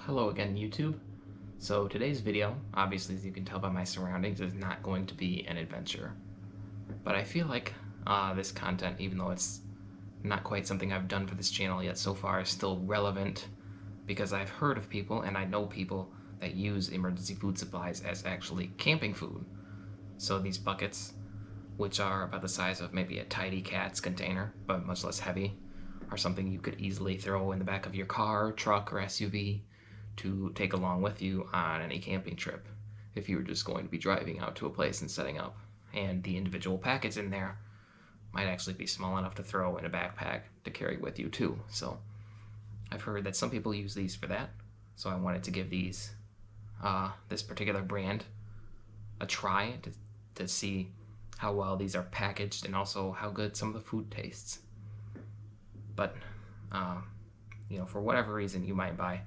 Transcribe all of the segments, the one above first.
Hello again, YouTube. So today's video, obviously as you can tell by my surroundings, is not going to be an adventure. But I feel like this content, even though it's not quite something I've done for this channel yet so far, is still relevant because I've heard of people and I know people that use emergency food supplies as actually camping food. So these buckets, which are about the size of maybe a Tidy Cats container, but much less heavy, are something you could easily throw in the back of your car, truck, or SUV to take along with you on any camping trip if you were just going to be driving out to a place and setting up. And the individual packets in there might actually be small enough to throw in a backpack to carry with you too. So I've heard that some people use these for that, so I wanted to give these this particular brand a try to see how well these are packaged and also how good some of the food tastes. But for whatever reason you might buy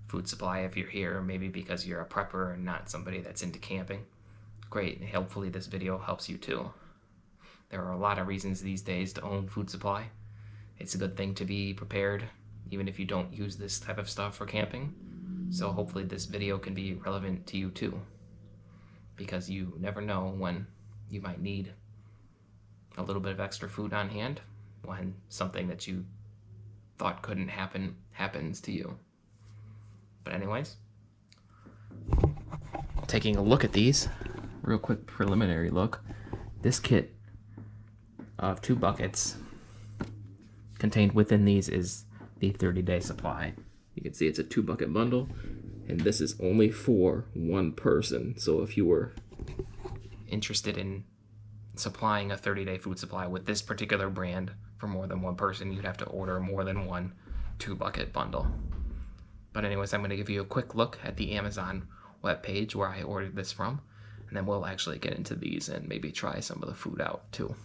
food supply if you're here, maybe because you're a prepper and not somebody that's into camping. Great, hopefully this video helps you too. There are a lot of reasons these days to own food supply. It's a good thing to be prepared, even if you don't use this type of stuff for camping. So hopefully this video can be relevant to you too, because you never know when you might need a little bit of extra food on hand when something that you thought couldn't happen happens to you. But anyways, taking a look at these, real quick preliminary look. This kit of 2 buckets contained within these is the 30-day supply. You can see it's a 2-bucket bundle, and this is only for one person. So if you were interested in supplying a 30-day food supply with this particular brand for more than one person, you'd have to order more than one 2-bucket bundle. But anyways, I'm going to give you a quick look at the Amazon webpage where I ordered this from, and then we'll actually get into these and maybe try some of the food out too.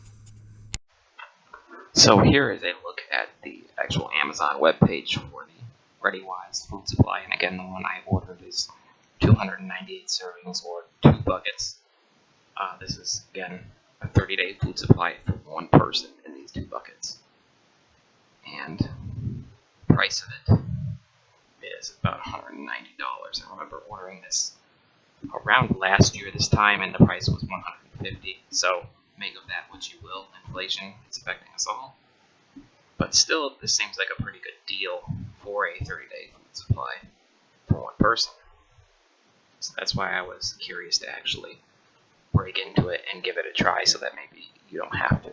So here is a look at the actual Amazon webpage for the Readywise food supply, and again the one I ordered is 298 servings or 2 buckets. This is again a 30-day food supply for one person in these 2 buckets. And the price of it is about $190. I remember ordering this around last year this time, and the price was $150. So make of that what you will. Inflation is affecting us all. But still, this seems like a pretty good deal for a 30-day food supply for one person. So that's why I was curious to actually break into it and give it a try so that maybe you don't have to.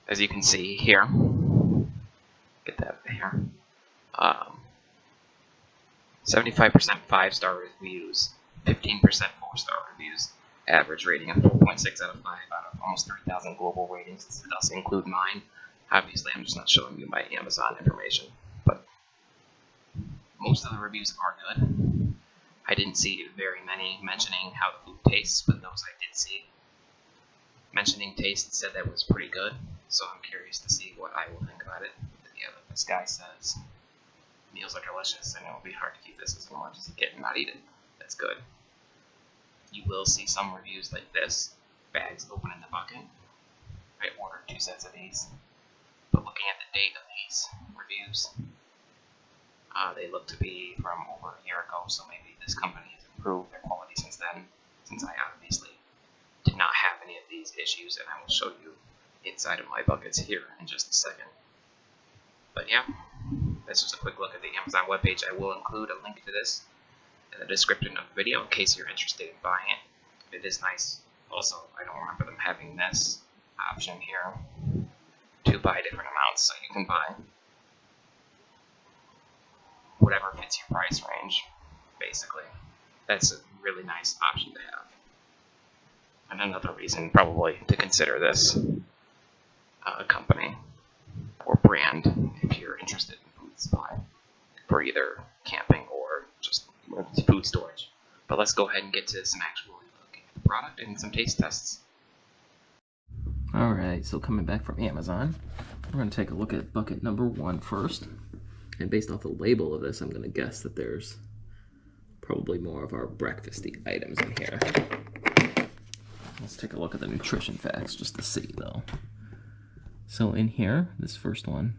As you can see here, get that here. 75% 5-star reviews, 15% 4-star reviews, average rating of 4.6 out of 5 out of almost 3,000 global ratings. This does include mine. Obviously, I'm just not showing you my Amazon information, but most of the reviews are good. I didn't see very many mentioning how the food tastes, but those I did see mentioning taste said that was pretty good, so I'm curious to see what I will think about it. Yeah, this guy says meals are delicious, and it will be hard to keep this as an emergency kit and not eat it. That's good. You will see some reviews like this, bags open in the bucket. I ordered 2 sets of these, but looking at the date of these reviews, they look to be from over a year ago, so maybe this company has improved their quality since then, since I obviously did not have any of these issues, and I will show you inside of my buckets here in just a second. But yeah, this was a quick look at the Amazon webpage. I will include a link to this in the description of the video in case you're interested in buying it. It is nice. Also, I don't remember them having this option here to buy different amounts, so you can buy whatever fits your price range, basically. That's a really nice option to have. And another reason probably to consider this company or brand if you're interested in food supply for either camping or just food storage. But let's go ahead and get to some actual looking at the product and some taste tests. Alright, so coming back from Amazon, we're going to take a look at bucket number 1 first. And based off the label of this, I'm going to guess that there's probably more of our breakfasty items in here. Let's take a look at the nutrition facts just to see though. So in here, this first one,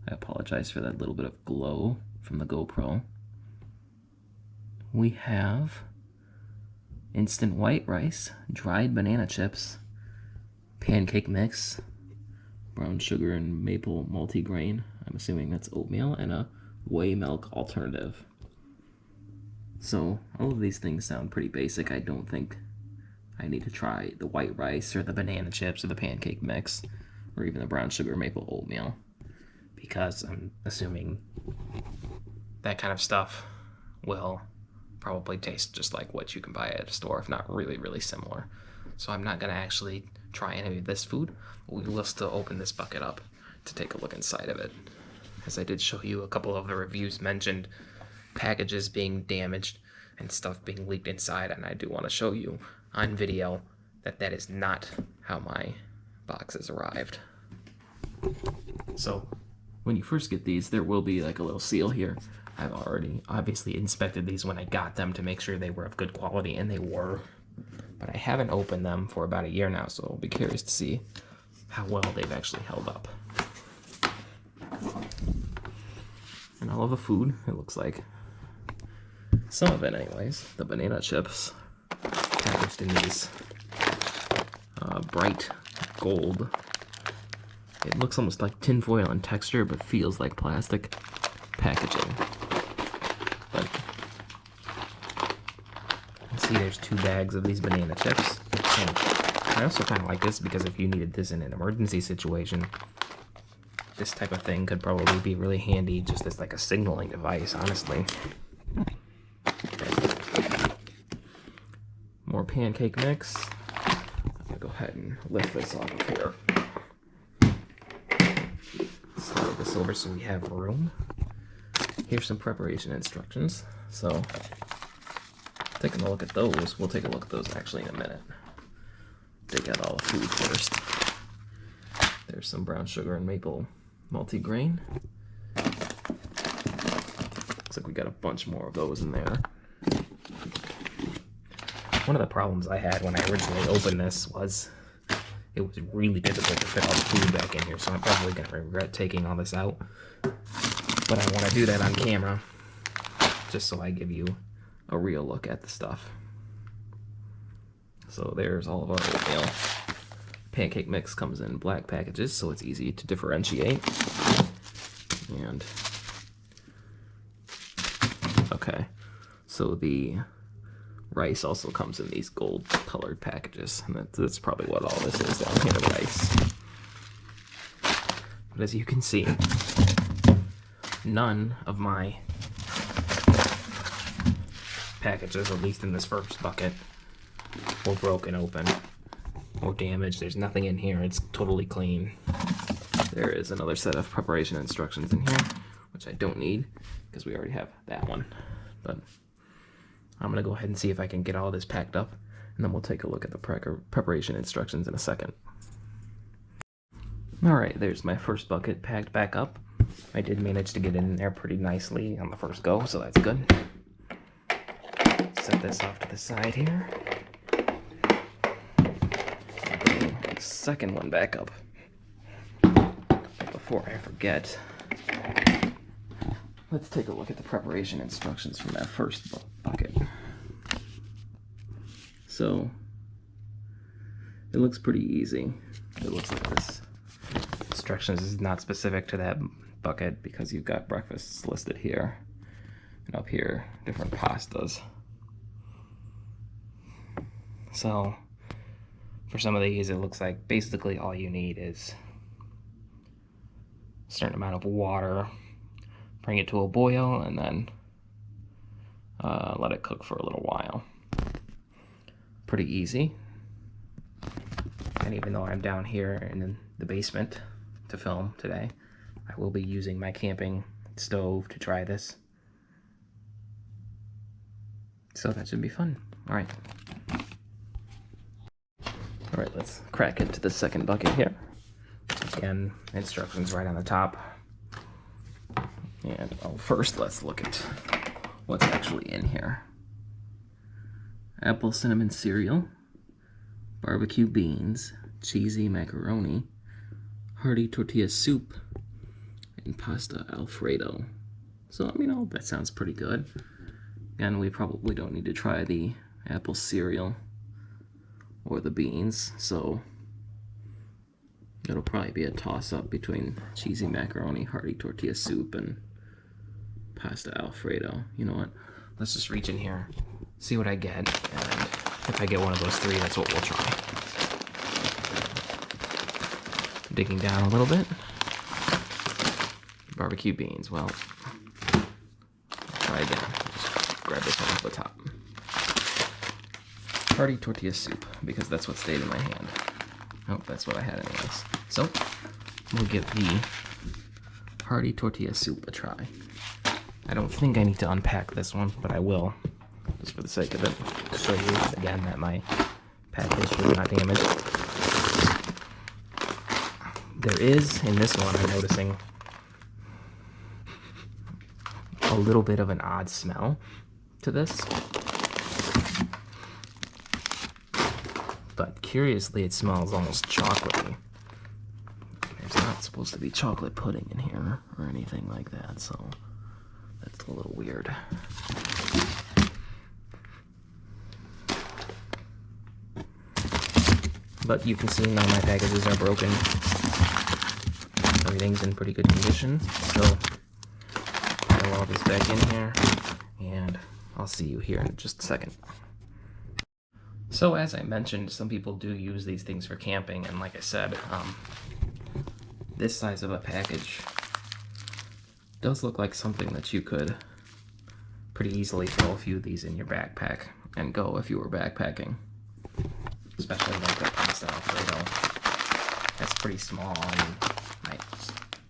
I apologize for that little bit of glow from the GoPro. We have instant white rice, dried banana chips, pancake mix, brown sugar and maple multigrain. I'm assuming that's oatmeal, and a whey milk alternative. So all of these things sound pretty basic. I don't think I need to try the white rice or the banana chips or the pancake mix or even the brown sugar maple oatmeal, because I'm assuming that kind of stuff will probably taste just like what you can buy at a store, if not really, really similar. So I'm not going to actually try any of this food. We will still open this bucket up to take a look inside of it, as I did show you a couple of the reviews mentioned packages being damaged and stuff being leaked inside, and I do want to show you on video that that is not how my boxes arrived. So when you first get these, there will be like a little seal here. I've already obviously inspected these when I got them to make sure they were of good quality, and they were, but I haven't opened them for about a year now, so I'll be curious to see how well they've actually held up. And all of the food, it looks like, some of it anyways, the banana chips packaged in these bright gold. It looks almost like tinfoil in texture, but feels like plastic packaging. But you see there's 2 bags of these banana chips. And I also kind of like this because if you needed this in an emergency situation, this type of thing could probably be really handy just as like a signaling device, honestly. More pancake mix. I'm gonna go ahead and lift this off of here. Slide this over so we have room. Here's some preparation instructions. So, taking a look at those, we'll take a look at those actually in a minute. Take out all the food first. There's some brown sugar and maple multigrain. Looks like we got a bunch more of those in there. One of the problems I had when I originally opened this was it was really difficult to fit all the food back in here, so I'm probably going to regret taking all this out. But I want to do that on camera, just so I give you a real look at the stuff. So there's all of our oatmeal. Pancake mix comes in black packages, so it's easy to differentiate. And okay, so the rice also comes in these gold colored packages, and that's probably what all this is down here, rice. But as you can see, none of my packages, at least in this first bucket, were broken open or damaged. There's nothing in here. It's totally clean. There is another set of preparation instructions in here, which I don't need because we already have that one. But I'm going to go ahead and see if I can get all this packed up, and then we'll take a look at the preparation instructions in a second. Alright, there's my first bucket packed back up. I did manage to get in there pretty nicely on the first go, so that's good. Set this off to the side here. Bring the second one back up. But before I forget, let's take a look at the preparation instructions from that first bucket. So, it looks pretty easy. It looks like this. Instructions is not specific to that bucket because you've got breakfasts listed here. And up here, different pastas. So, for some of these, it looks like basically all you need is a certain amount of water. Bring it to a boil, and then let it cook for a little while. Pretty easy. And even though I'm down here in the basement to film today, I will be using my camping stove to try this. So that should be fun. Alright. Alright, let's crack into the second bucket here. Again, instructions right on the top. And first let's look at what's actually in here. Apple cinnamon cereal, barbecue beans, cheesy macaroni, hearty tortilla soup, and pasta alfredo. So, that sounds pretty good. And we probably don't need to try the apple cereal or the beans, so it'll probably be a toss-up between cheesy macaroni, hearty tortilla soup, and pasta alfredo. You know what? Let's just reach in here, see what I get, and if I get one of those three, that's what we'll try. Digging down a little bit. Barbecue beans. Well, I'll try again. Just grab this one off the top. Hearty tortilla soup, because that's what stayed in my hand. Oh, that's what I had anyways. So, we'll give the hearty tortilla soup a try. I don't think I need to unpack this one, but I will, just for the sake of it, to show you again that my package was not damaged. There is, in this one, I'm noticing a little bit of an odd smell to this. But curiously, it smells almost chocolatey. There's not supposed to be chocolate pudding in here or anything like that, so that's a little weird. But you can see none of my packages are broken. Everything's in pretty good condition, so I'll all this back in here, and I'll see you here in just a second. So as I mentioned, some people do use these things for camping, and like I said, this size of a package does look like something that you could pretty easily throw a few of these in your backpack and go if you were backpacking. Especially like the pasta alfredo. That's pretty small, and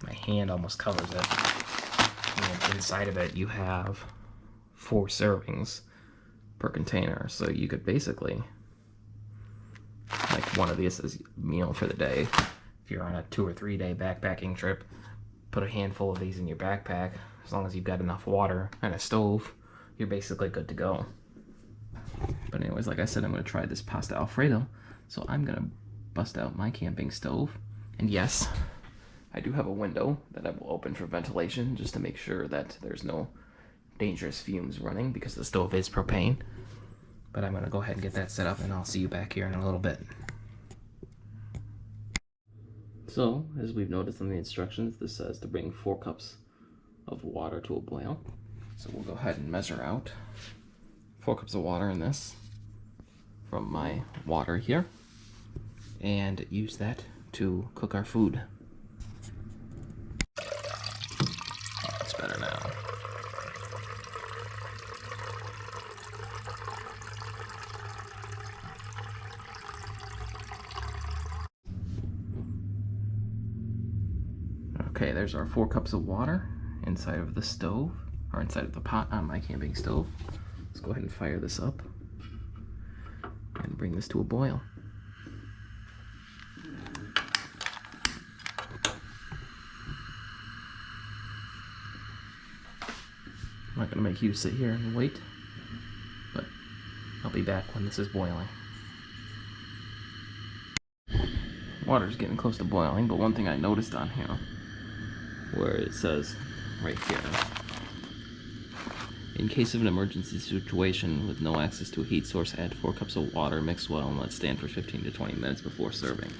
my hand almost covers it. And inside of it you have 4 servings per container, so you could basically, like, one of these is meal for the day. If you're on a 2 or 3 day backpacking trip, put a handful of these in your backpack. As long as you've got enough water and a stove, you're basically good to go. But anyways, like I said, I'm going to try this pasta alfredo, so I'm going to bust out my camping stove. And yes, I do have a window that I will open for ventilation, just to make sure that there's no dangerous fumes running, because the stove is propane. But I'm going to go ahead and get that set up, and I'll see you back here in a little bit. So, as we've noticed in the instructions, this says to bring 4 cups of water to a boil. So we'll go ahead and measure out 4 cups of water in this from my water here, and use that to cook our food. It's better now. Okay, there's our 4 cups of water inside of the stove, or inside of the pot on my camping stove. Let's go ahead and fire this up and bring this to a boil. I'm not going to make you sit here and wait, but I'll be back when this is boiling. Water's getting close to boiling, but one thing I noticed on here, where it says right here, in case of an emergency situation with no access to a heat source, add 4 cups of water, mix well, and let stand for 15 to 20 minutes before serving.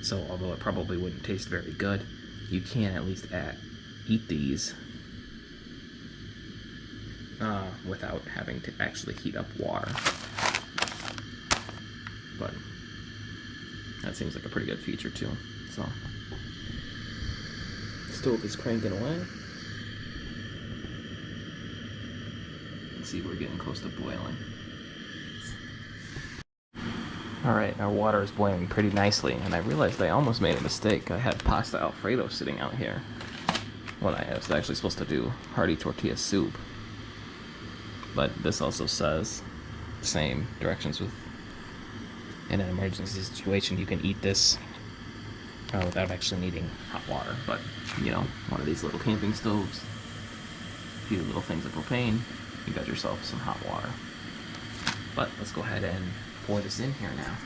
So although it probably wouldn't taste very good, you can at least eat these without having to actually heat up water. But that seems like a pretty good feature too. So, stove is cranking away. Let's see, we're getting close to boiling. Alright, our water is boiling pretty nicely, and I realized I almost made a mistake. I had pasta alfredo sitting out here when I was actually supposed to do hearty tortilla soup. But this also says same directions with, in an emergency situation, you can eat this without actually needing hot water. But, you know, one of these little camping stoves, a few little things of propane, you got yourself some hot water. But let's go ahead and pour this in here now.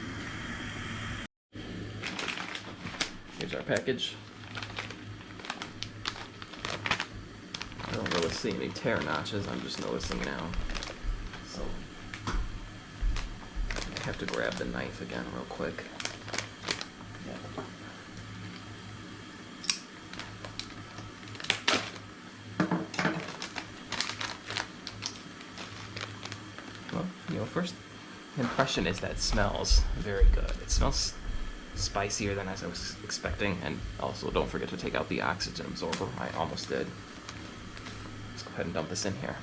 Here's our package. I don't really see any tear notches, I'm just noticing now. So I have to grab the knife again real quick. Well, first impression is that it smells very good. It smells spicier than as I was expecting, and also don't forget to take out the oxygen absorber. I almost did. Let's go ahead and dump this in here.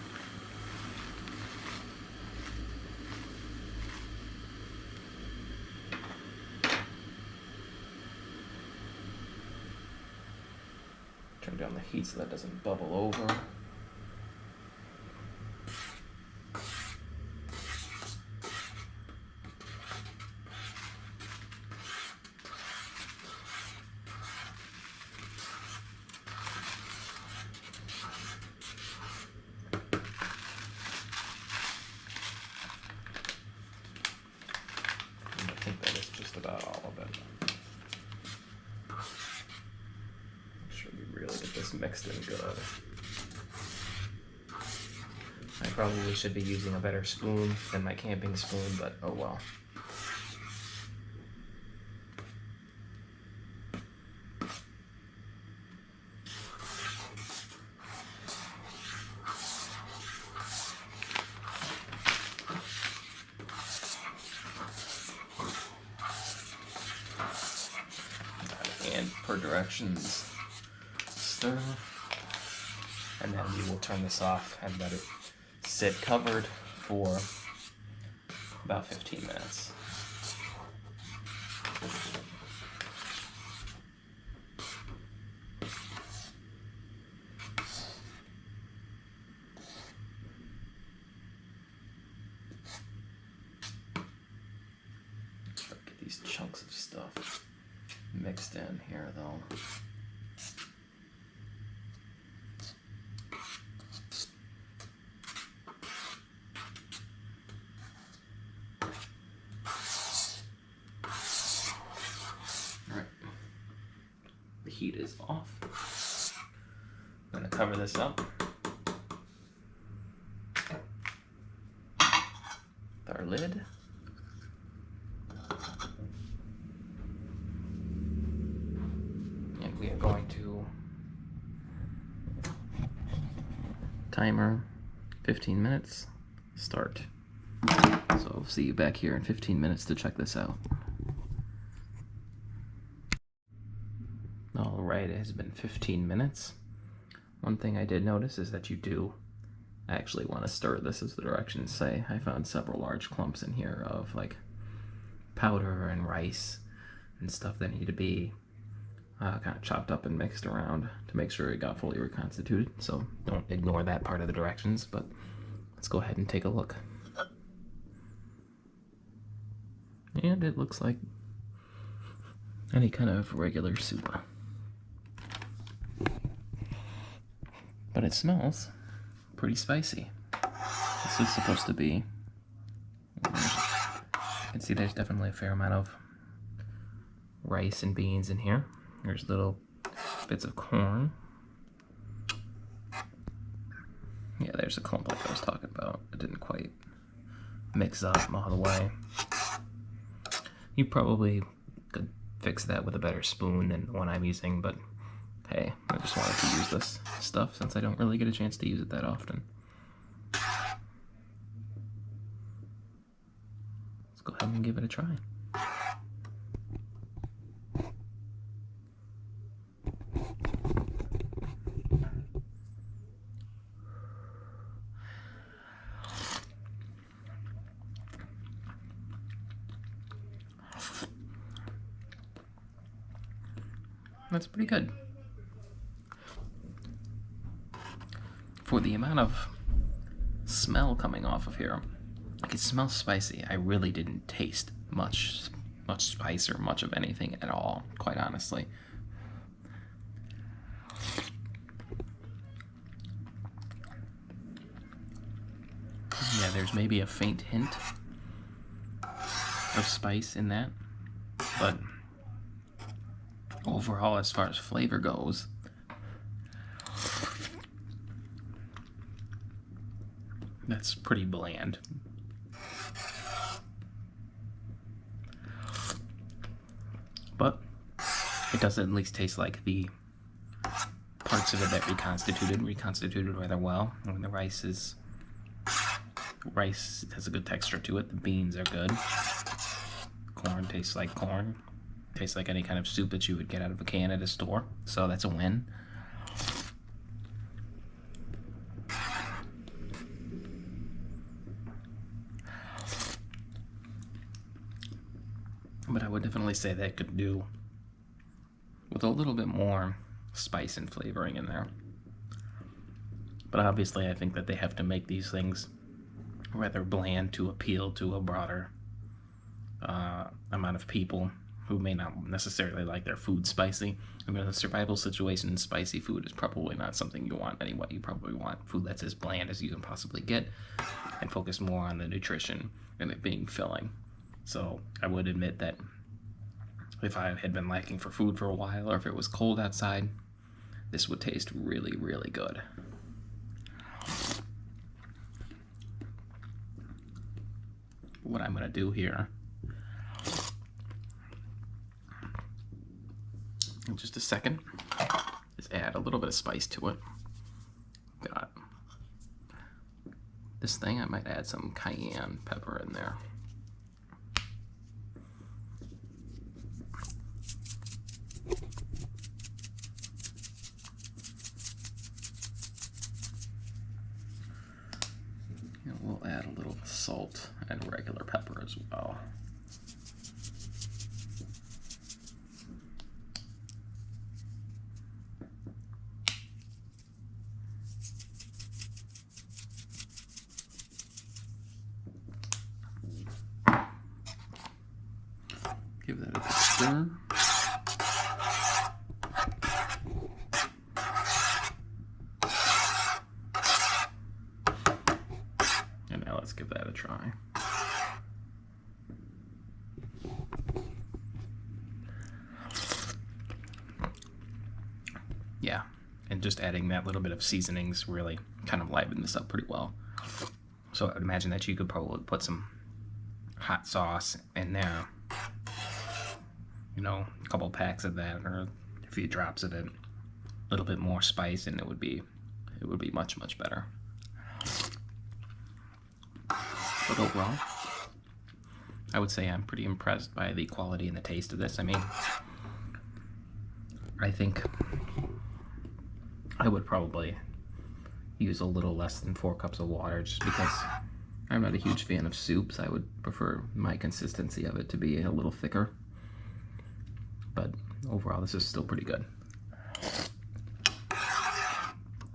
Turn down the heat so that doesn't bubble over. I think that is just about all of it. Make sure we really get this mixed in good. I probably should be using a better spoon than my camping spoon, but oh well. And per directions, stir, and then we will turn this off and let it sit covered for about 15 minutes. Get these chunks of stuff mixed in here though. Alright, the heat is off. I'm going to cover this up with our lid. And we are going to timer 15 minutes, start. So I'll see you back here in 15 minutes to check this out. Alright, it has been 15 minutes. One thing I did notice is that you do actually want to stir this, as the directions say. I found several large clumps in here of like powder and rice and stuff that need to be kind of chopped up and mixed around to make sure it got fully reconstituted. So don't ignore that part of the directions, but let's go ahead and take a look. And it looks like any kind of regular soup. But it smells pretty spicy. This is supposed to be... You can see there's definitely a fair amount of rice and beans in here. There's little bits of corn. Yeah, there's a clump like I was talking about. It didn't quite mix up all the way. You probably could fix that with a better spoon than the one I'm using, but hey, I just wanted to use this stuff since I don't really get a chance to use it that often. Let's go ahead and give it a try. That's pretty good. For the amount of smell coming off of here, like it smells spicy. I really didn't taste much spice or much of anything at all, quite honestly. Yeah, there's maybe a faint hint of spice in that, but overall, as far as flavor goes, that's pretty bland. But it does at least taste like the parts of it that reconstituted rather well. And the rice has a good texture to it. The beans are good. Corn tastes like corn. Tastes like any kind of soup that you would get out of a can at a store. So that's a win. But I would definitely say that could do with a little bit more spice and flavoring in there. But obviously I think that they have to make these things rather bland to appeal to a broader amount of people who may not necessarily like their food spicy. I mean, in a survival situation, spicy food is probably not something you want anyway. You probably want food that's as bland as you can possibly get and focus more on the nutrition and it being filling. So I would admit that if I had been lacking for food for a while, or if it was cold outside, this would taste really, really good. What I'm going to do here in just a second is add a little bit of spice to it. Got this thing, I might add some cayenne pepper in there. We'll add a little salt and regular pepper as well. Give that a good stir. And now let's give that a try. Yeah, and just adding that little bit of seasonings really kind of livened this up pretty well. So I would imagine that you could probably put some hot sauce in there. You know, a couple packs of that or a few drops of it. A little bit more spice and it would be much, much better. But overall, I would say I'm pretty impressed by the quality and the taste of this. I mean, I think I would probably use a little less than 4 cups of water just because I'm not a huge fan of soups. I would prefer my consistency of it to be a little thicker. But overall, this is still pretty good.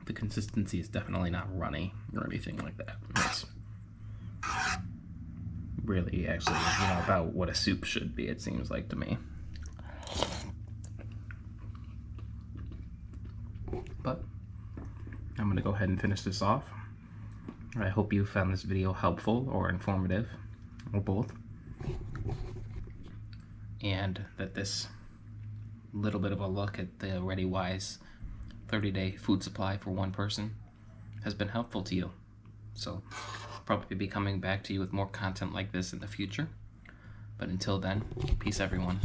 The consistency is definitely not runny or anything like that. It's really actually, about what a soup should be, it seems like to me. But I'm going to go ahead and finish this off. I hope you found this video helpful or informative, or both. And that this little bit of a look at the Readywise 30-day food supply for one person has been helpful to you. So I'll probably be coming back to you with more content like this in the future. But until then, peace everyone.